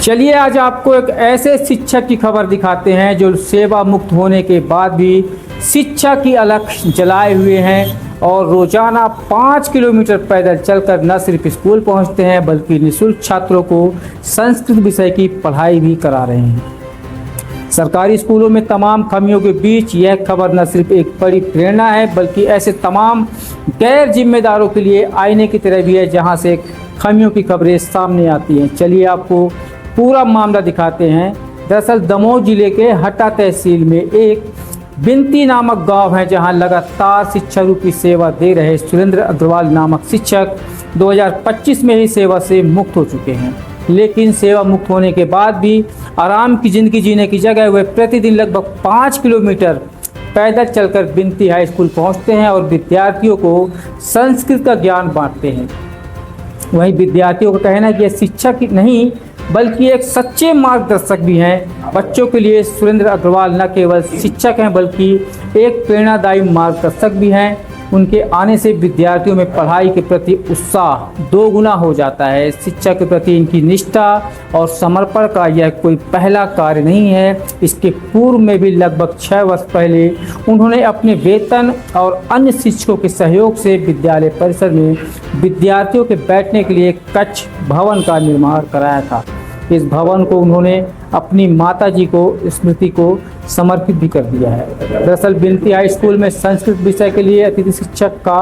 चलिए आज आपको एक ऐसे शिक्षक की खबर दिखाते हैं जो सेवा मुक्त होने के बाद भी शिक्षा की अलख जलाए हुए हैं और रोजाना 5 किलोमीटर पैदल चलकर न सिर्फ स्कूल पहुंचते हैं बल्कि निःशुल्क छात्रों को संस्कृत विषय की पढ़ाई भी करा रहे हैं। सरकारी स्कूलों में तमाम खामियों के बीच यह खबर न सिर्फ एक बड़ी प्रेरणा है बल्कि ऐसे तमाम गैर जिम्मेदारों के लिए आईने की तरह भी है जहां से खामियों की खबरें सामने आती हैं। चलिए आपको पूरा मामला दिखाते हैं। दरअसल दमोह जिले के हट्टा तहसील में एक बिनती नामक गांव है जहां लगातार शिक्षा रूपी सेवा दे रहे सुरेंद्र अग्रवाल नामक शिक्षक 2025 में ही सेवा से मुक्त हो चुके हैं। लेकिन सेवा मुक्त होने के बाद भी आराम की ज़िंदगी जीने की जगह वे प्रतिदिन लगभग 5 किलोमीटर पैदल चलकर बिनती हाई स्कूल पहुंचते हैं और विद्यार्थियों को संस्कृत का ज्ञान बांटते हैं। वहीं विद्यार्थियों का कहना है कि यह शिक्षक नहीं बल्कि एक सच्चे मार्गदर्शक भी हैं। बच्चों के लिए सुरेंद्र अग्रवाल न केवल शिक्षक हैं बल्कि एक प्रेरणादायी मार्गदर्शक भी हैं। उनके आने से विद्यार्थियों में पढ़ाई के प्रति उत्साह दोगुना हो जाता है। शिक्षा के प्रति इनकी निष्ठा और समर्पण का यह कोई पहला कार्य नहीं है। इसके पूर्व में भी लगभग 6 वर्ष पहले उन्होंने अपने वेतन और अन्य शिक्षकों के सहयोग से विद्यालय परिसर में विद्यार्थियों के बैठने के लिए कक्ष भवन का निर्माण कराया था। इस भवन को उन्होंने अपनी माताजी को स्मृति को समर्पित भी कर दिया है। दरअसल बिनती हाई स्कूल में संस्कृत विषय के लिए अतिथि शिक्षक का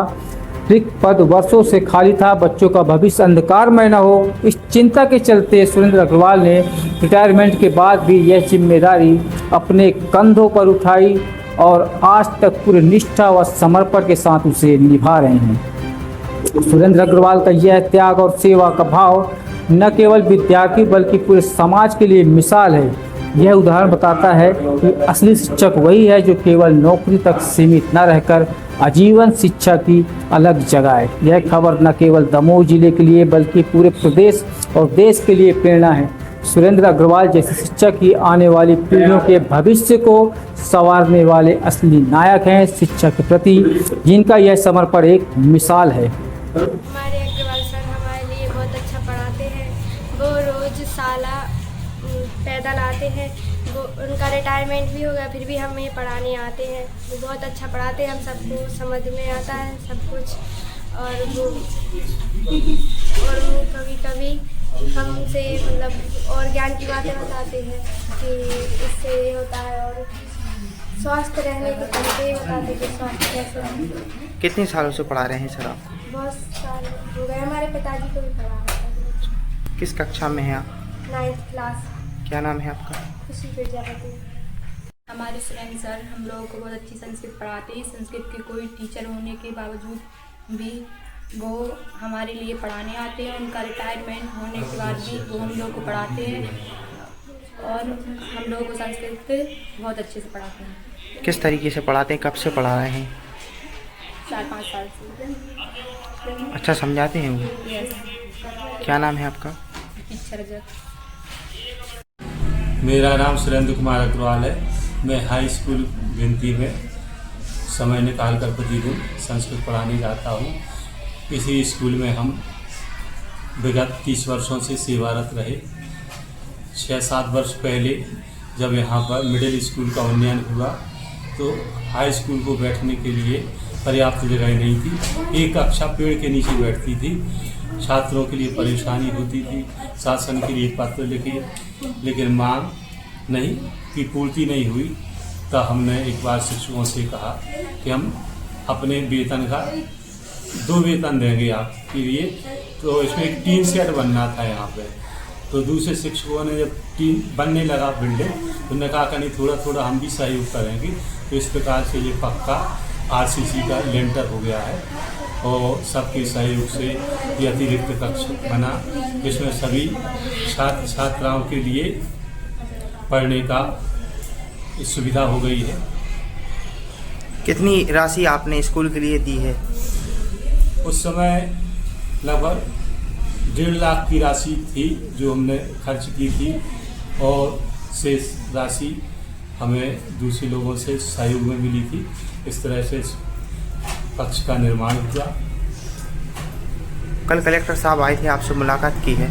रिक्त पद वर्षों से खाली था। बच्चों का भविष्य अंधकारमय न हो, इस चिंता के चलते सुरेंद्र अग्रवाल ने रिटायरमेंट के बाद भी यह जिम्मेदारी अपने कंधों पर उठाई और आज तक पूरी निष्ठा व समर्पण के साथ उसे निभा रहे हैं। सुरेंद्र अग्रवाल का यह त्याग और सेवा का भाव न केवल विद्यार्थी बल्कि पूरे समाज के लिए मिसाल है। यह उदाहरण बताता है कि असली शिक्षक वही है जो केवल नौकरी तक सीमित न रहकर आजीवन शिक्षा की अलग जगाए। यह खबर न केवल दमोह जिले के लिए बल्कि पूरे प्रदेश और देश के लिए प्रेरणा है। सुरेंद्र अग्रवाल जैसे शिक्षक ही आने वाली पीढ़ियों के भविष्य को संवारने वाले असली नायक हैं। शिक्षा के प्रति जिनका यह समर्पण एक मिसाल है। हमारे अग्रवाल सर हमारे लिए बहुत अच्छा पढ़ाते हैं। वो रोज़ साला पैदल आते हैं। वो उनका रिटायरमेंट भी हो गया फिर भी हमें पढ़ाने आते हैं। वो बहुत अच्छा पढ़ाते हैं, हम सबको समझ में आता है सब कुछ। और वो कभी कभी हमसे मतलब और ज्ञान की बातें बताते हैं कि इससे ये होता है और स्वस्थ रहने के तरीके बताते हैं कि स्वास्थ्य कैसे है। कितने सालों से पढ़ा रहे हैं सर आप? बहुत साल हो गए, हमारे पिताजी को भी पढ़ा रहा था। किस कक्षा में हैं आप? 9th class. क्या नाम है आपका? खुशी प्रजापति। हमारे सुरेंद्र सर हम लोगों को बहुत अच्छी संस्कृत पढ़ाते हैं। संस्कृत के कोई टीचर होने के बावजूद भी वो हमारे लिए पढ़ाने आते हैं। उनका रिटायरमेंट होने के बाद भी वो हम लोग को पढ़ाते हैं और हम लोगों को संस्कृत बहुत अच्छे से पढ़ाते हैं। किस तरीके से पढ़ाते हैं? कब से पढ़ा रहे हैं? 4-5 साल से। अच्छा समझाते हैं वो? यस। क्या नाम है आपका? इच्छा रजक। मेरा नाम सुरेंद्र कुमार अग्रवाल है। मैं हाई स्कूल बिनती में समय निकाल कर प्रतिदिन संस्कृत पढ़ाने जाता हूँ। इसी स्कूल में हम विगत 30 वर्षों से सेवारत रहे। 6-7 वर्ष पहले जब यहाँ पर मिडिल स्कूल का उन्नयन हुआ तो हाई स्कूल को बैठने के लिए पर्याप्त जगह नहीं थी। एक कक्षा पेड़ के नीचे बैठती थी। छात्रों के लिए परेशानी होती थी। शासन के लिए पत्र लिखे लेकिन मांग नहीं की पूर्ति नहीं हुई। तो हमने एक बार शिक्षकों से कहा कि हम अपने वेतन का 2 वेतन देंगे आपके लिए। तो इसमें एक टीन शेड बनना था यहाँ पे। तो दूसरे शिक्षकों ने जब टीन बनने लगा बिल्डिंग तो उन्होंने कहा कि नहीं थोड़ा थोड़ा हम भी सहयोग करेंगे। तो इस प्रकार से ये पक्का RCC का लेंटर हो गया है और सबके सहयोग से ये अतिरिक्त कक्ष बना जिसमें सभी छात्र छात्राओं के लिए पढ़ने का सुविधा हो गई है। कितनी राशि आपने स्कूल के लिए दी है? उस समय लगभग 1.5 लाख की राशि थी जो हमने खर्च की थी और शेष राशि हमें दूसरे लोगों से सहयोग में मिली थी। इस तरह से कक्ष का निर्माण हुआ। कल कलेक्टर साहब आए थे, आपसे मुलाकात की है,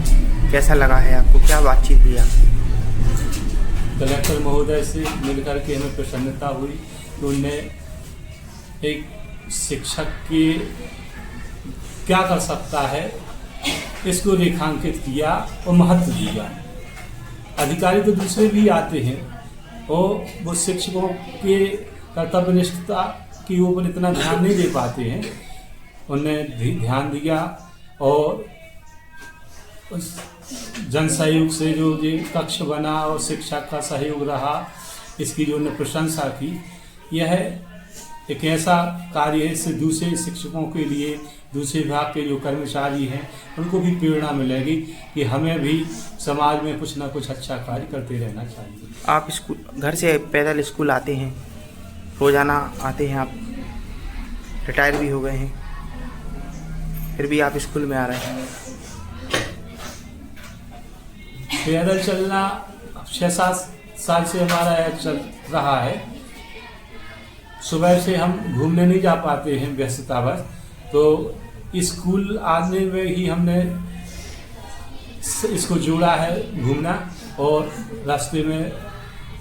कैसा लगा है आपको, क्या बातचीत हुई आपकी? कलेक्टर महोदय से मिलकर के हमें प्रसन्नता हुई कि उनने एक शिक्षक के क्या कर सकता है इसको रेखांकित किया और महत्व दिया। अधिकारी तो दूसरे भी आते हैं और वो शिक्षकों के कर्तव्यनिष्ठता के ऊपर इतना ध्यान नहीं दे पाते हैं, उनने ध्यान दिया और उस जन सहयोग से जो ये कक्ष बना और शिक्षा का सहयोग रहा, इसकी जो उन्होंने प्रशंसा की। यह एक ऐसा कार्य है, इससे दूसरे शिक्षकों के लिए, दूसरे विभाग के जो कर्मचारी हैं उनको भी प्रेरणा मिलेगी कि हमें भी समाज में कुछ ना कुछ अच्छा कार्य करते रहना चाहिए। आप स्कूल घर से पैदल स्कूल आते हैं, रोज़ाना आते हैं, आप रिटायर भी हो गए हैं, फिर भी आप स्कूल में आ रहे हैं। पैदल चलना 6-7 साल से हमारा चल रहा है। सुबह से हम घूमने नहीं जा पाते हैं व्यस्ततावश, तो स्कूल आने में ही हमने इसको जोड़ा है घूमना, और रास्ते में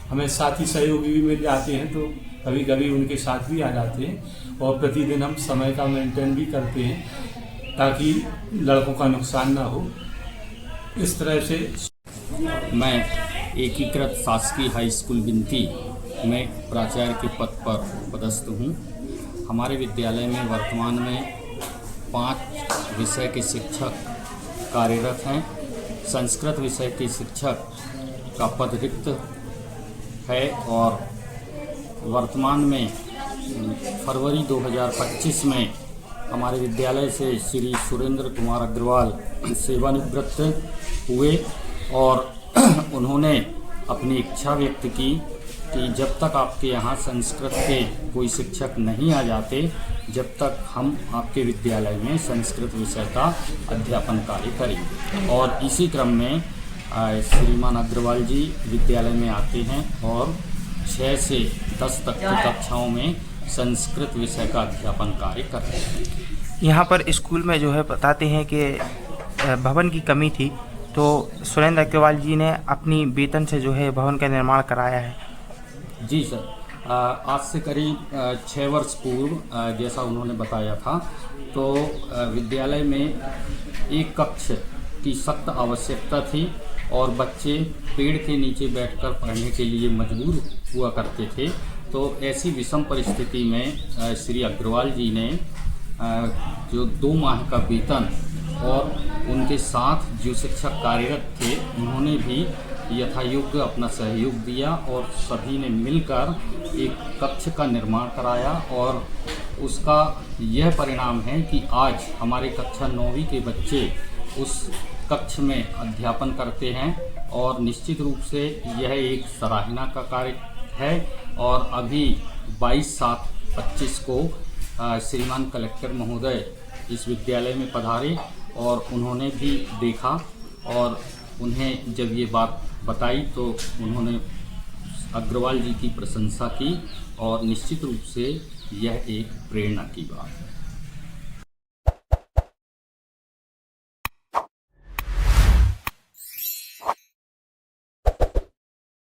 हमें साथी सहयोगी भी मिल जाते हैं तो कभी कभी उनके साथ भी आ जाते हैं, और प्रतिदिन हम समय का मेंटेन भी करते हैं ताकि लड़कों का नुकसान ना हो। इस तरह से मैं एकीकृत शासकीय हाई स्कूल बिनती में प्राचार्य के पद पर पदस्थ हूँ। हमारे विद्यालय में वर्तमान में 5 विषय के शिक्षक कार्यरत हैं। संस्कृत विषय के शिक्षक का पद रिक्त है और वर्तमान में फरवरी 2025 में हमारे विद्यालय से श्री सुरेंद्र कुमार अग्रवाल सेवानिवृत्त हुए और उन्होंने अपनी इच्छा व्यक्त की कि जब तक आपके यहाँ संस्कृत के कोई शिक्षक नहीं आ जाते, जब तक हम आपके विद्यालय में संस्कृत विषय का अध्यापन कार्य करेंगे। और इसी क्रम में श्रीमान अग्रवाल जी विद्यालय में आते हैं और 6 से 10 तक की कक्षाओं में संस्कृत विषय का अध्यापन कार्य कर रहे हैं। यहाँ पर स्कूल में जो है बताते हैं कि भवन की कमी थी, तो सुरेंद्र अग्रवाल जी ने अपनी वेतन से जो है भवन का निर्माण कराया है। जी सर, आज से करीब 6 वर्ष पूर्व जैसा उन्होंने बताया था, तो विद्यालय में एक कक्ष की सख्त आवश्यकता थी और बच्चे पेड़ के नीचे बैठकर पढ़ने के लिए मजबूर हुआ करते थे। तो ऐसी विषम परिस्थिति में श्री अग्रवाल जी ने जो 2 माह का वेतन और उनके साथ जो शिक्षक कार्यरत थे उन्होंने भी यथायोग्य अपना सहयोग दिया और सभी ने मिलकर एक कक्ष का निर्माण कराया, और उसका यह परिणाम है कि आज हमारे कक्षा 9वीं के बच्चे उस कक्ष में अध्यापन करते हैं और निश्चित रूप से यह एक सराहना का कार्य है। और अभी 22/7/25 को श्रीमान कलेक्टर महोदय इस विद्यालय में पधारे और उन्होंने भी देखा, और उन्हें जब ये बात बताई तो उन्होंने अग्रवाल जी की प्रशंसा की, और निश्चित रूप से यह एक प्रेरणा की बात है।